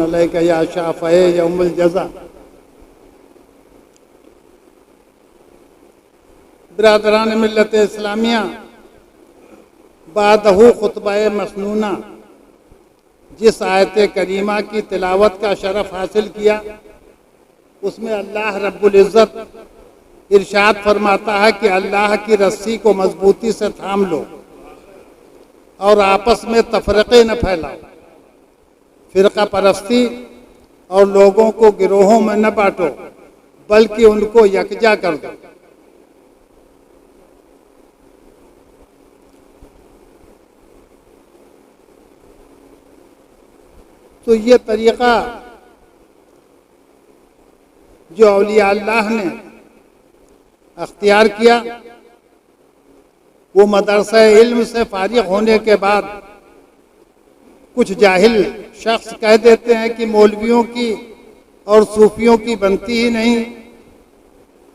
علیک یا شافع یوم الجزا۔ برادران ملت اسلامیہ، بعدہ خطبہ مسنونہ جس آیت کریمہ کی تلاوت کا شرف حاصل کیا، اس میں اللہ رب العزت ارشاد فرماتا ہے کہ اللہ کی رسی کو مضبوطی سے تھام لو اور آپس میں تفرقے نہ پھیلاؤ، فرقہ پرستی اور لوگوں کو گروہوں میں نہ بانٹو بلکہ ان کو یکجا کر دو۔ تو یہ طریقہ جو اولیاء اللہ نے اختیار کیا، وہ مدرسہ علم سے فارغ ہونے کے بعد کچھ جاہل شخص کہہ دیتے ہیں کہ مولویوں کی اور صوفیوں کی بنتی ہی نہیں۔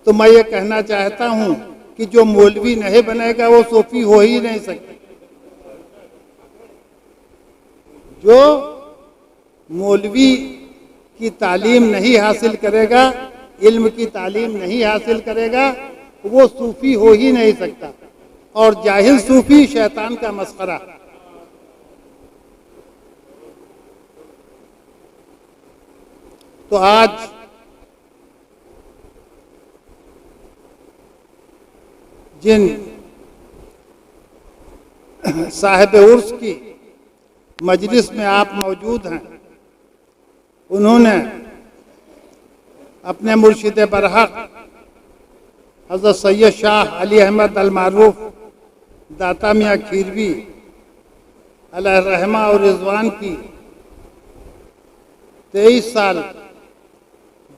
تو میں یہ کہنا چاہتا ہوں کہ جو مولوی نہیں بنے گا وہ صوفی ہو ہی نہیں سکتا۔ جو مولوی کی تعلیم نہیں حاصل کرے گا، علم کی تعلیم نہیں حاصل کرے گا، وہ صوفی ہو ہی نہیں سکتا، اور جاہل صوفی شیطان کا مسخرہ۔ تو آج جن صاحب عرس کی مجلس میں آپ موجود ہیں، انہوں نے اپنے مرشد برحق حضرت سید شاہ علی احمد المعروف داتا میاں کھیروی علیہ الرحمہ اور رضوان کی 23 سال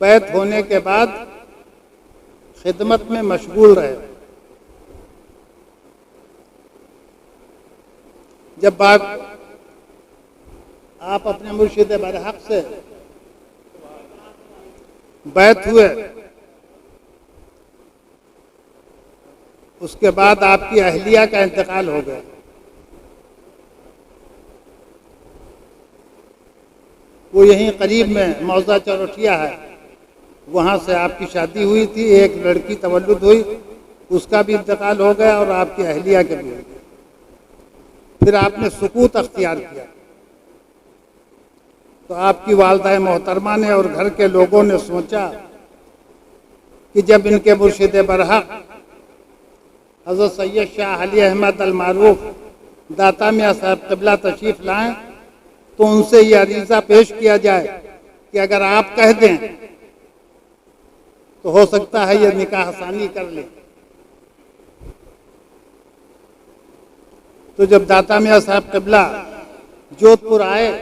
بیعت ہونے کے بعد خدمت میں مشغول رہے۔ جب بات آپ اپنے مرشد برحق سے بیعت ہوئے، اس کے بعد آپ کی اہلیہ کا انتقال ہو گیا۔ وہ یہیں قریب میں موضع چوروٹیا ہے، وہاں سے آپ کی شادی ہوئی تھی، ایک لڑکی تولد ہوئی، اس کا بھی انتقال ہو گیا اور آپ کی اہلیہ کا بھی ہو گیا۔ پھر آپ نے سکوت اختیار کیا، تو آپ کی والدہ محترمہ نے اور گھر کے لوگوں نے سوچا کہ جب ان کے مرشد برحق حضرت سید شاہ علی احمد المعروف داتا میاں صاحب قبلہ تشریف لائیں تو ان سے یہ عریضہ پیش کیا جائے کہ اگر آپ کہہ دیں تو ہو سکتا ہے یہ نکاح ثانی کر لیں۔ تو جب داتا میاں صاحب قبلہ جودھ پور آئے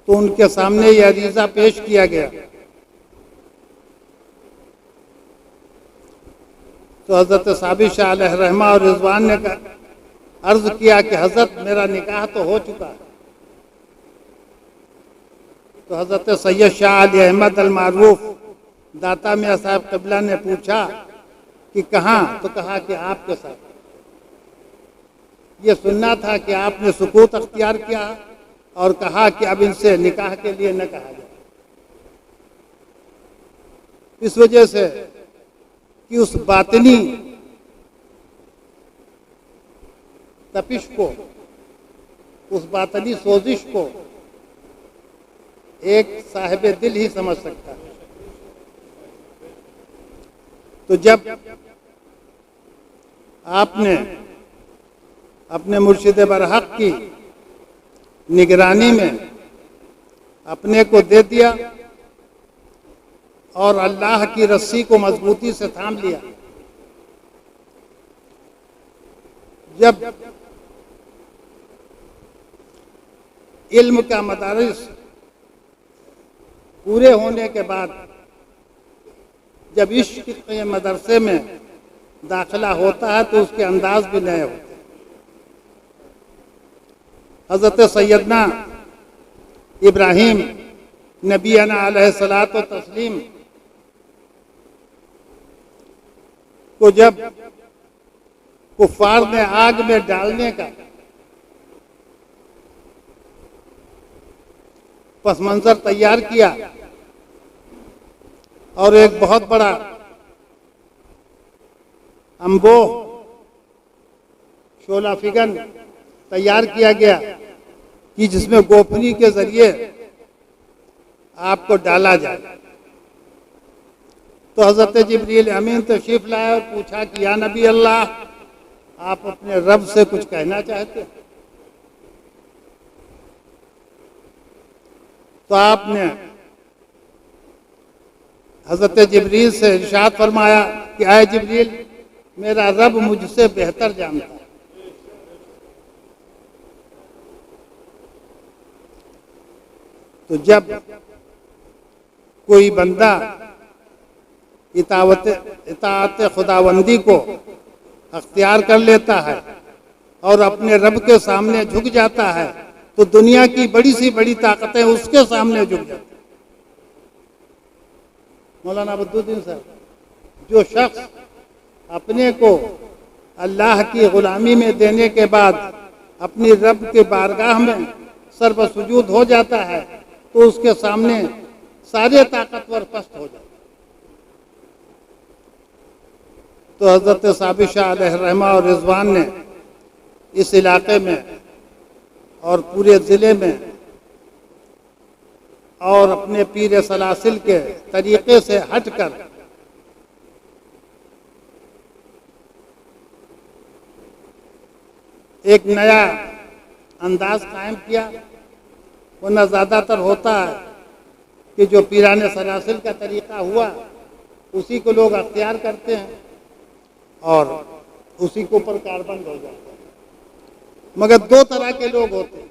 تو ان کے سامنے یہ عریضہ پیش کیا گیا، تو حضرت ثابت شاہ علیہ الرحمہ اور رضوان نے عرض کیا کہ حضرت میرا نکاح تو ہو چکا ہے۔ تو حضرت سید شاہ علی احمد المعروف داتا میاں صاحب قبلہ نے پوچھا کہ کہاں؟ تو کہا کہ آپ کے ساتھ۔ یہ سننا تھا کہ آپ نے سکوت اختیار کیا اور کہا کہ اب ان سے نکاح کے لیے نہ کہا جائے، اس وجہ سے کہ اس باطنی تپش کو، اس باطنی سوزش کو ایک صاحب دل ہی سمجھ سکتا ہے۔ تو جب آپ نے اپنے مرشد برحق کی نگرانی میں اپنے کو دے دیا اور اللہ کی رسی کو مضبوطی سے تھام لیا، جب علم کا مدارس پورے ہونے کے بعد جب عشق کے مدرسے میں داخلہ ہوتا ہے تو اس کے انداز بھی نئے ہوتے ہیں۔ حضرت سیدنا ابراہیم نبینا علیہ الصلاۃ والتسلیم کو جب کفار نے آگ میں ڈالنے کا پس منظر تیار کیا اور ایک بہت بڑا انبوہ شعلہ فگن تیار کیا گیا کہ جس میں گوپنی کے ذریعے آپ کو ڈالا جائے۔ تو حضرت جبریل امین تشریف لائے اور پوچھا کہ یا نبی اللہ، آپ اپنے رب سے کچھ کہنا چاہتے ہیں؟ تو آپ نے حضرت جبریل سے ارشاد فرمایا کہ اے جبریل، میرا رب مجھ سے بہتر جانتا ہے۔ تو جب کوئی بندہ اطاعت خداوندی کو اختیار کر لیتا ہے اور اپنے رب کے سامنے جھک جاتا ہے تو دنیا کی بڑی سی بڑی طاقتیں اس کے سامنے جھک جاتی ہیں۔ مولانا عبدالدین صاحب، جو شخص اپنے کو اللہ کی غلامی میں دینے کے بعد اپنی رب کے بارگاہ میں سر بسجود ہو جاتا ہے تو اس کے سامنے سارے طاقتور پست ہو جاتے ہیں۔ تو حضرت ثابت شاہ علیہ الرحمہ اور رضوان نے اس علاقے میں اور پورے ضلع میں اور اپنے پیر سلاسل کے طریقے سے ہٹ کر ایک نیا انداز قائم کیا، ورنہ زیادہ تر ہوتا ہے کہ جو پیران سلاسل کا طریقہ ہوا اسی کو لوگ اختیار کرتے ہیں اور اسی کے اوپر کاربند ہو جاتا ہے۔ مگر دو طرح کے لوگ ہوتے ہیں،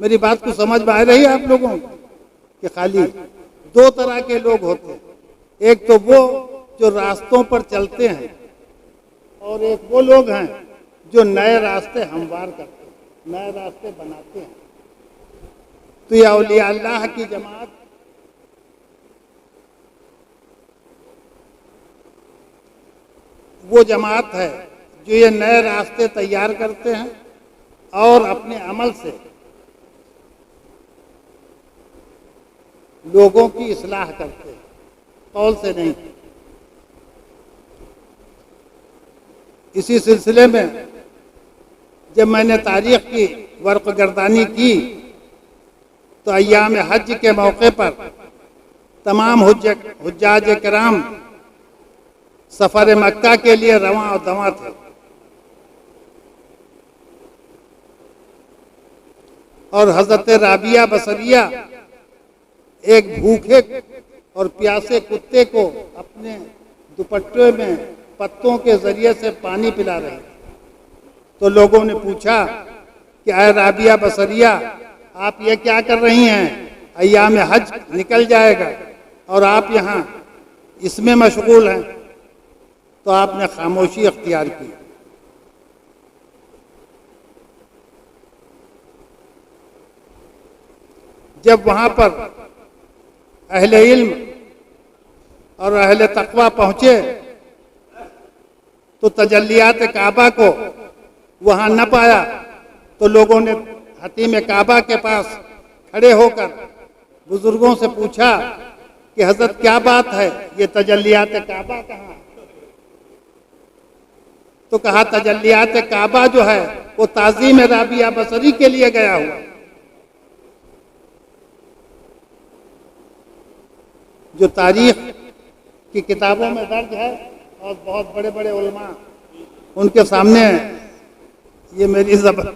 میری بات کو سمجھ میں آ رہی ہے آپ لوگوں کو کہ خالی دو طرح کے لوگ ہوتے ہیں، ایک تو وہ جو راستوں پر چلتے ہیں اور ایک وہ لوگ ہیں جو نئے راستے ہموار کرتے ہیں، نئے راستے بناتے ہیں۔ تو یہ اولیاء اللہ کی جماعت وہ جماعت ہے جو یہ نئے راستے تیار کرتے ہیں اور اپنے عمل سے لوگوں کی اصلاح کرتے ہیں، قول سے نہیں۔ اسی سلسلے میں جب میں نے تاریخ کی ورق گردانی کی تو ایام حج کے موقع پر تمام حجاج کرام سفر مکہ کے لیے رواں و دواں تھے، اور حضرت رابعہ بصریہ ایک بھوکے اور پیاسے کتے کو اپنے دوپٹے میں پتوں کے ذریعے سے پانی پلا رہے تھے۔ تو لوگوں نے پوچھا کہ اے رابعہ بصریہ، آپ یہ کیا کر رہی ہیں؟ ایام حج نکل جائے گا اور آپ یہاں اس میں مشغول ہیں۔ تو آپ نے خاموشی اختیار کی۔ جب وہاں پر اہل علم اور اہل تقوی پہنچے تو تجلیات کعبہ کو وہاں نہ پایا، تو لوگوں نے حتیم کعبہ کے پاس کھڑے ہو کر بزرگوں سے پوچھا کہ حضرت کیا بات ہے، یہ تجلیات کعبہ کہاں؟ تو کہا تجلیات کعبہ جو ہے وہ تعظیم رابعہ بصری کے لیے گیا ہوا۔ جو تاریخ کی کتابوں میں درج ہے اور بہت بڑے بڑے علماء ان کے سامنے، یہ میری زبان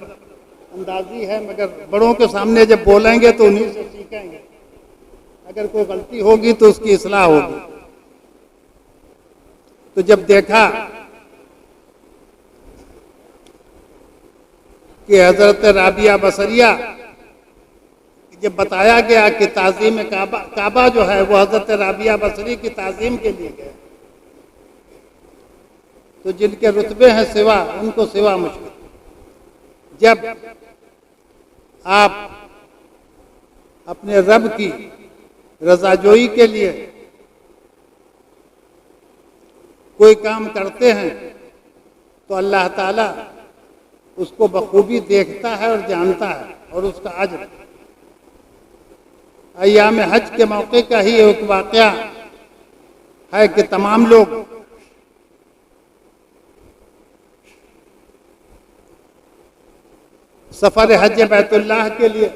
اندازی ہے مگر بڑوں کے سامنے جب بولیں گے تو انہیں سے سیکھیں گے، اگر کوئی غلطی ہوگی تو اس کی اصلاح ہوگی۔ تو جب دیکھا کہ حضرت رابعہ بصریہ جب بتایا گیا کہ تعظیم کعبہ جو ہے وہ حضرت رابعہ بصری کی تعظیم کے لیے گئے، تو جن کے رتبے ہیں سوا، ان کو سوا مشکل۔ جب آپ اپنے رب کی رضا جوئی کے لیے کوئی کام کرتے ہیں تو اللہ تعالیٰ اس کو بخوبی دیکھتا ہے اور جانتا ہے، اور اس کا اجر ایام حج کے موقع کا ہی ایک واقعہ ہے کہ تمام لوگ سفر حج بیت اللہ کے لیے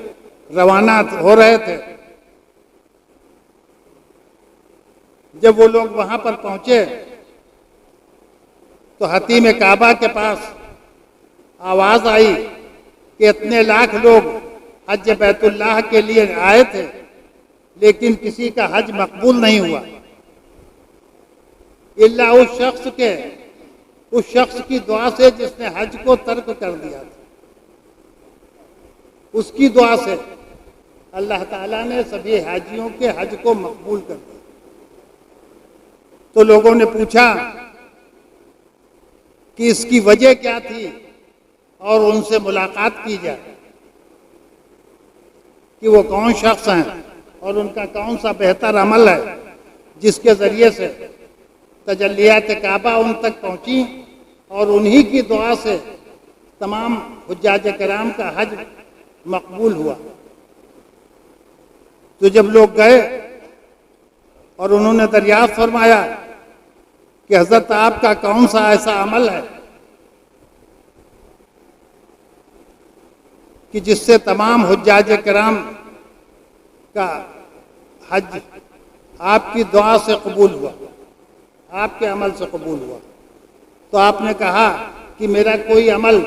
روانہ ہو رہے تھے۔ جب وہ لوگ وہاں پر پہنچے تو حتیم کعبہ کے پاس آواز آئی کہ اتنے لاکھ لوگ حج بیت اللہ کے لیے آئے تھے لیکن کسی کا حج مقبول نہیں ہوا الا اس شخص کی دعا سے جس نے حج کو ترک کر دیا تھا۔ اس کی دعا سے اللہ تعالیٰ نے سبھی حاجیوں کے حج کو مقبول کر دیا۔ تو لوگوں نے پوچھا کہ اس کی وجہ کیا تھی اور ان سے ملاقات کی جائے کہ وہ کون شخص ہیں اور ان کا کون سا بہتر عمل ہے جس کے ذریعے سے تجلیات کعبہ ان تک پہنچی اور انہی کی دعا سے تمام حجاج کرام کا حج مقبول ہوا۔ تو جب لوگ گئے اور انہوں نے دریافت فرمایا کہ حضرت آپ کا کون سا ایسا عمل ہے کہ جس سے تمام حجاج کرام کا حج آپ کی دعا سے قبول ہوا، آپ کے عمل سے قبول ہوا، تو آپ نے کہا کہ میرا کوئی عمل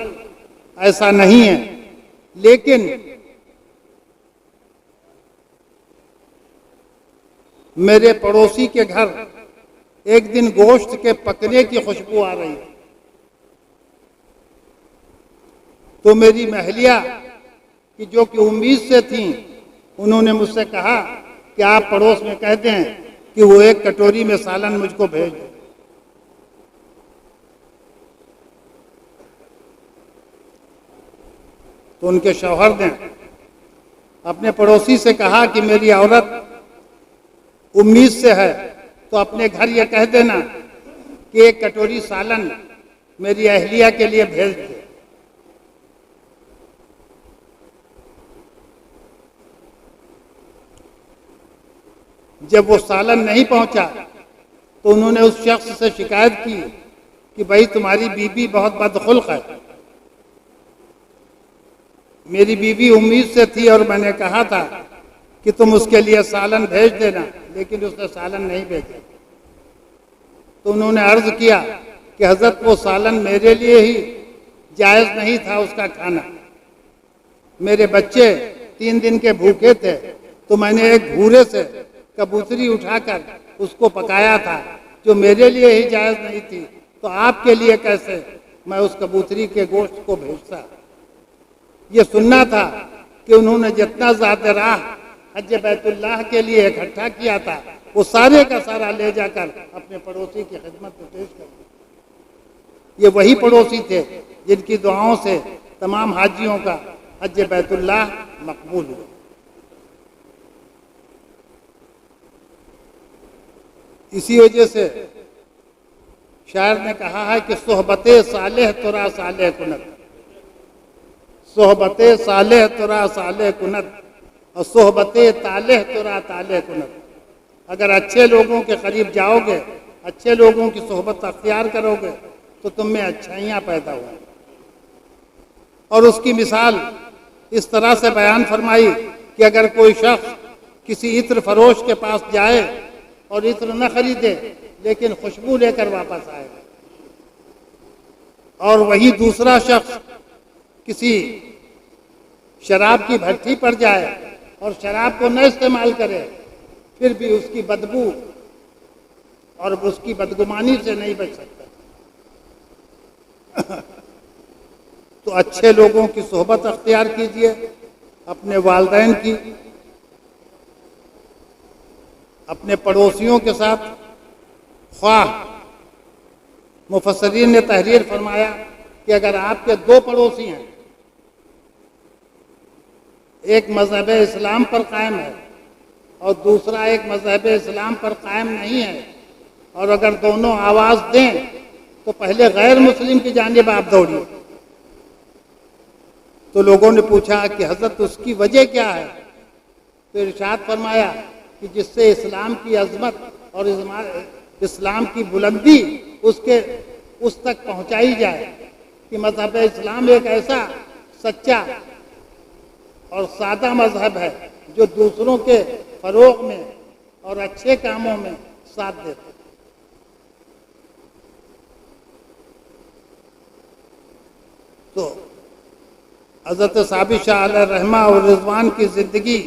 ایسا نہیں ہے، لیکن میرے پڑوسی کے گھر ایک دن گوشت کے پکنے کی خوشبو آ رہی ہے، تو میری مہلیہ کی جو کہ امید سے تھیں انہوں نے مجھ سے کہا کہ آپ پڑوس میں کہہ دیں کہ وہ ایک کٹوری میں سالن مجھ کو بھیج دیں۔ تو ان کے شوہر نے اپنے پڑوسی سے کہا کہ میری عورت امید سے ہے تو اپنے گھر یہ کہہ دینا کہ ایک کٹوری سالن میری اہلیہ کے لیے بھیج دے۔ جب وہ سالن نہیں پہنچا تو انہوں نے اس شخص سے شکایت کی کہ بھائی تمہاری بیوی بہت بدخلق ہے، میری بیوی امید سے تھی اور میں نے کہا تھا کہ تم اس کے لیے سالن بھیج دینا، لیکن اس نے سالن نہیں بھیجا۔ تو انہوں نے عرض کیا کہ حضرت وہ سالن میرے لیے ہی جائز نہیں تھا اس کا کھانا، میرے بچے 3 دن کے بھوکے تھے تو میں نے ایک بھورے سے کبوتری اٹھا کر اس کو پکایا تھا جو میرے لیے ہی جائز نہیں تھی، تو آپ کے لیے کیسے میں اس کبوتری کے گوشت کو بھیجتا۔ یہ سننا تھا کہ انہوں نے جتنا زیادہ راہ حج بیت اللہ کے لیے اکٹھا کیا تھا وہ سارے کا سارا لے جا کر اپنے پڑوسی کی خدمت میں پیش کر دیا۔ یہ وہی پڑوسی تھے جن کی دعاؤں سے تمام حاجیوں کا حج بیت اللہ مقبول ہوا۔ اسی وجہ سے شاعر نے کہا ہے کہ صحبت صالح ترا صالح کنت، صحبت صالح ترا صالح کنت اور صحبت طالح ترا طالح کنت۔ اگر اچھے لوگوں کے قریب جاؤ گے، اچھے لوگوں کی صحبت اختیار کرو گے تو تم میں اچھائیاں پیدا ہوں۔ اور اس کی مثال اس طرح سے بیان فرمائی کہ اگر کوئی شخص کسی عطر فروش کے پاس جائے اور عطر نہ خریدے لیکن خوشبو لے کر واپس آئے، اور وہی دوسرا شخص کسی شراب کی بھٹی پر جائے اور شراب کو نہ استعمال کرے پھر بھی اس کی بدبو اور اس کی بدگمانی سے نہیں بچ سکتا۔ تو اچھے لوگوں کی صحبت اختیار کیجیے، اپنے والدین کی، اپنے پڑوسیوں کے ساتھ۔ خواہ مفسرین نے تحریر فرمایا کہ اگر آپ کے 2 پڑوسی ہیں، ایک مذہب اسلام پر قائم ہے اور دوسرا ایک مذہب اسلام پر قائم نہیں ہے، اور اگر دونوں آواز دیں تو پہلے غیر مسلم کی جانب آپ دوڑیے۔ تو لوگوں نے پوچھا کہ حضرت اس کی وجہ کیا ہے؟ تو ارشاد فرمایا کہ جس سے اسلام کی عظمت اور اسلام کی بلندی اس تک پہنچائی جائے کہ مذہب اسلام ایک ایسا سچا اور سادہ مذہب ہے جو دوسروں کے فروغ میں اور اچھے کاموں میں ساتھ دیتا ہے۔ تو حضرت ثابت شاہ علیہ رحمہ اور رضوان کی زندگی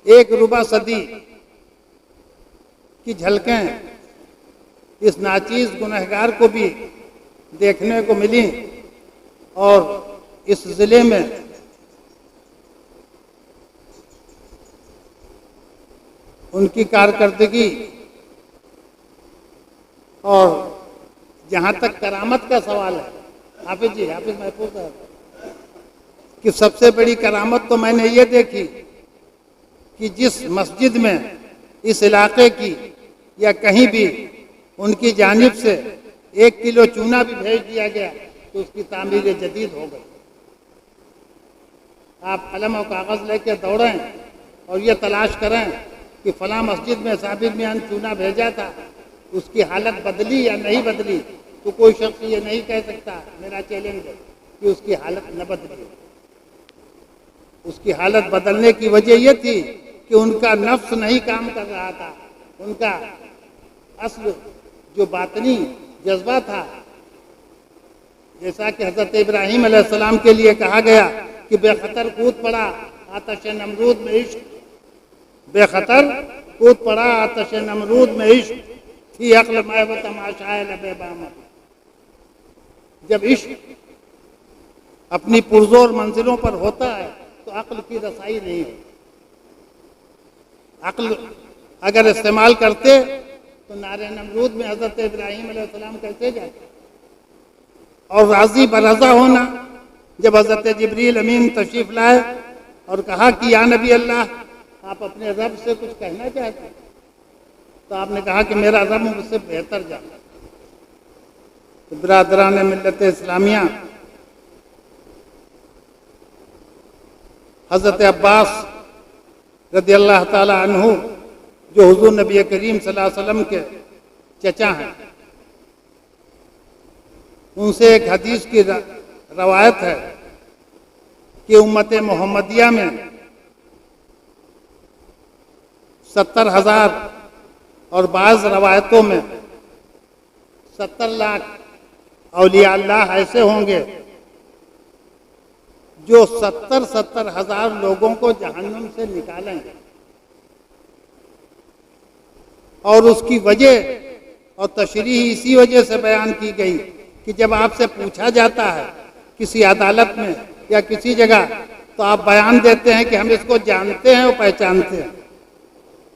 ایک ربع صدی کی جھلکیں اس ناچیز گنہگار کو بھی دیکھنے کو ملی، اور اس ضلع میں ان کی کارکردگی اور جہاں تک کرامت کا سوال ہے، حافظ جی، حافظ محفوظ ہے کہ سب سے بڑی کرامت تو میں نے یہ دیکھی کہ جس مسجد میں اس علاقے کی یا کہیں بھی ان کی جانب سے 1 کلو چونا بھی بھیج دیا گیا تو اس کی تعمیر جدید ہو گئی۔ آپ قلم و کاغذ لے کے دوڑیں اور یہ تلاش کریں کہ فلاں مسجد میں ثابت میاں نے چونا بھیجا تھا، اس کی حالت بدلی یا نہیں بدلی، تو کوئی شخص یہ نہیں کہہ سکتا، میرا چیلنج ہے، کہ اس کی حالت نہ بدلی۔ اس کی حالت بدلنے کی وجہ یہ تھی کہ ان کا نفس نہیں کام کر رہا تھا، ان کا اصل جو باطنی جذبہ تھا، جیسا کہ حضرت ابراہیم علیہ السلام کے لیے کہا گیا کہ بے خطر کود پڑا آتش نمرود میں عشق، بے خطر کود پڑا آتش نمرود میں عشق، تھی عقل میں و تماشائے لب بامت۔ جب عشق اپنی پرزور منزلوں پر ہوتا ہے تو عقل کی رسائی نہیں ہے۔ عقل اگر استعمال کرتے تو نار نمرود میں حضرت ابراہیم علیہ السلام کیسے جاتے؟ اور راضی برضا ہونا، جب حضرت جبریل امین تشریف لائے اور کہا کہ یا نبی اللہ، آپ اپنے رب سے کچھ کہنا چاہتے ہیں، تو آپ نے کہا کہ میرا رب مجھ سے بہتر جانتا۔ تو برادران ملت اسلامیہ، حضرت عباس رضی اللہ تعالی عنہ جو حضور نبی کریم صلی اللہ علیہ وسلم کے چچا ہیں، ان سے ایک حدیث کی روایت ہے کہ امت محمدیہ میں 70,000 اور بعض روایتوں میں 70 لاکھ اولیاء اللہ ایسے ہوں گے جو 70,000 لوگوں کو جہنم سے نکالیں گے۔ اور اس کی وجہ اور تشریح اسی وجہ سے بیان کی گئی کہ جب آپ سے پوچھا جاتا ہے کسی عدالت میں یا کسی جگہ، تو آپ بیان دیتے ہیں کہ ہم اس کو جانتے ہیں اور پہچانتے ہیں۔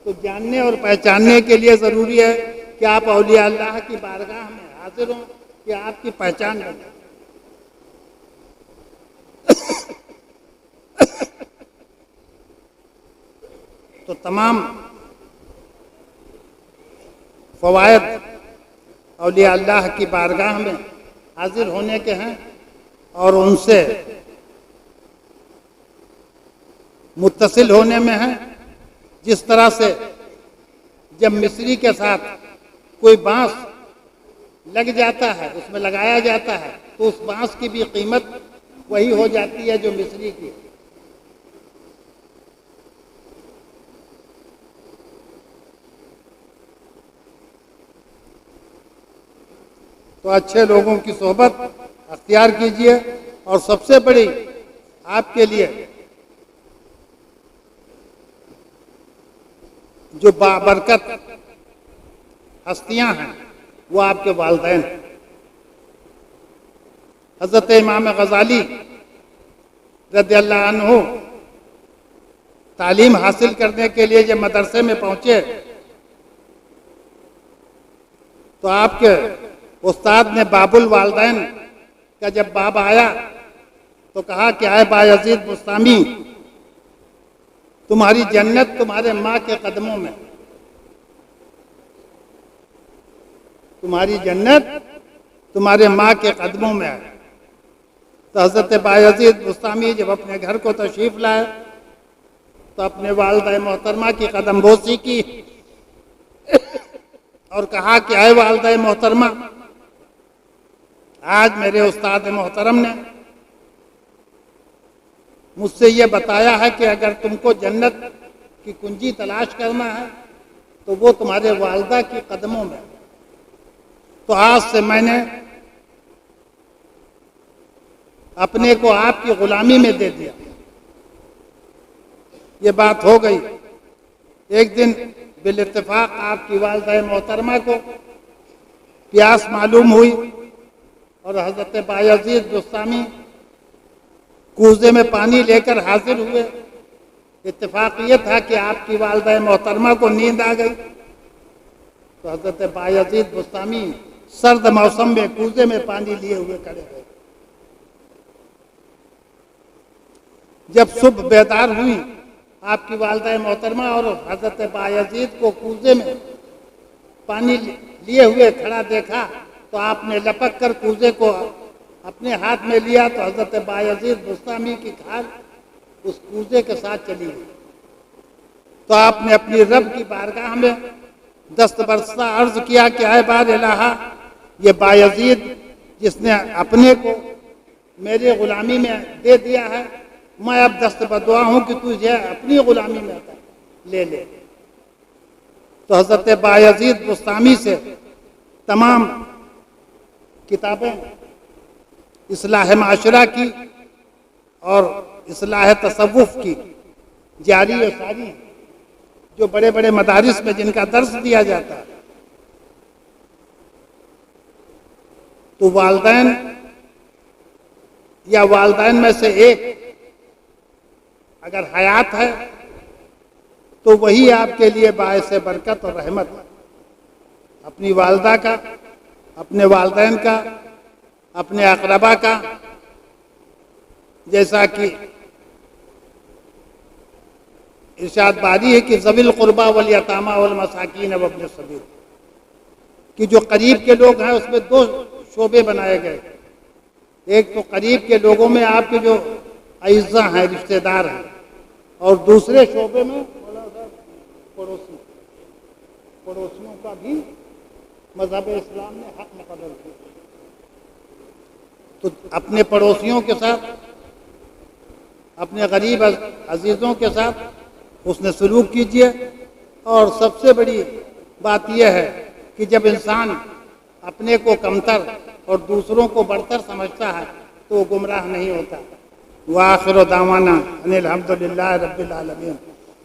تو جاننے اور پہچاننے کے لیے ضروری ہے کہ آپ اولیاء اللہ کی بارگاہ میں حاضر ہوں کہ آپ کی پہچان بنے۔ تو تمام فوائد اولیاء اللہ کی بارگاہ میں حاضر ہونے کے ہیں اور ان سے متصل ہونے میں ہیں۔ جس طرح سے جب مصری کے ساتھ کوئی بانس لگ جاتا ہے، اس میں لگایا جاتا ہے، تو اس بانس کی بھی قیمت وہی ہو جاتی ہے جو مصری کی۔ تو اچھے لوگوں کی صحبت اختیار کیجئے، اور سب سے بڑی آپ کے لیے جو بابرکت ہستیاں ہیں وہ آپ کے والدین ہیں۔ حضرت امام غزالی رضی اللہ عنہ تعلیم حاصل کرنے کے لیے جب مدرسے میں پہنچے تو آپ کے استاد نے باب الوالدین کا جب باب آیا تو کہا کہ اے بایزید بستامی، تمہاری جنت تمہارے ماں کے قدموں میں، تمہاری جنت تمہارے ماں کے قدموں میں ہے۔ تو حضرت بایزید بستامی جب اپنے گھر کو تشریف لائے تو اپنے والدہ محترمہ کی قدم بوسی کی اور کہا کہ اے والدہ محترمہ، آج میرے استاد محترم نے مجھ سے یہ بتایا ہے کہ اگر تم کو جنت کی کنجی تلاش کرنا ہے تو وہ تمہارے والدہ کی قدموں میں۔ تو آج سے میں نے اپنے کو آپ کی غلامی میں دے دیا۔ یہ بات ہو گئی۔ ایک دن بالاتفاق آپ کی والدہ محترمہ کو پیاس معلوم ہوئی اور حضرت بایزید بسطامی کوزے میں پانی لے کر حاضر ہوئے۔ اتفاق یہ تھا کہ آپ کی والدہ محترمہ کو نیند آ گئی، تو حضرت بایزید بسطامی سرد موسم میں کوزے میں پانی لیے ہوئے کھڑے ہوئے۔ جب صبح بیدار ہوئی آپ کی والدہ محترمہ اور حضرت بایزید کو کوزے میں پانی لیے ہوئے کھڑا دیکھا تو آپ نے لپک کر کوزے کو اپنے ہاتھ میں لیا تو حضرت بایزید بسطامی کی کھال اس کوزے کے ساتھ چلی گئی۔ تو آپ نے اپنی رب کی بارگاہ میں دست برسہ عرض کیا کہ اے بار الہ، یہ بایزید جس نے اپنے کو میری غلامی میں دے دیا ہے، میں اب دست بدعا ہوں کہ تجھے اپنی غلامی میں لے لے۔ تو حضرت بایزید بسطامی سے تمام کتابیں اصلاح معاشرہ کی اور اصلاح تصوف کی جاری و ساری، جو بڑے بڑے مدارس میں جن کا درس دیا جاتا ہے۔ تو والدین یا والدین میں سے ایک اگر حیات ہے تو وہی آپ کے لیے باعث برکت اور رحمت ہے۔ اپنی والدہ کا، اپنے والدین کا، اپنے اقربا کا، جیسا کہ ارشاد باری ہے کہ ذوی القربى والیتامى والمساکین وابن السبیل، کہ جو قریب کے لوگ ہیں اس میں دو شعبے بنائے گئے۔ ایک تو قریب کے لوگوں میں آپ کے جو اعزاء ہیں، رشتہ دار ہیں، اور دوسرے شعبے میں پڑوسیوں کا بھی مذہب اسلام نے حق مقرر کیا۔ تو اپنے پڑوسیوں کے ساتھ، اپنے غریب عزیزوں کے ساتھ حسن سلوک کیجیے۔ اور سب سے بڑی بات یہ ہے کہ جب انسان اپنے کو کمتر اور دوسروں کو بڑھتر سمجھتا ہے تو وہ گمراہ نہیں ہوتا۔ وآخر دعوانا ان الحمد للہ رب العالمین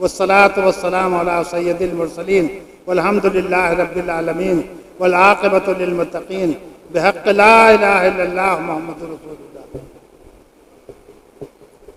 والصلاة والسلام علی سید المرسلین والحمد للہ رب العالمین والعاقبۃ للمتقین بحق لا الہ الا اللہ محمد رسول اللہ۔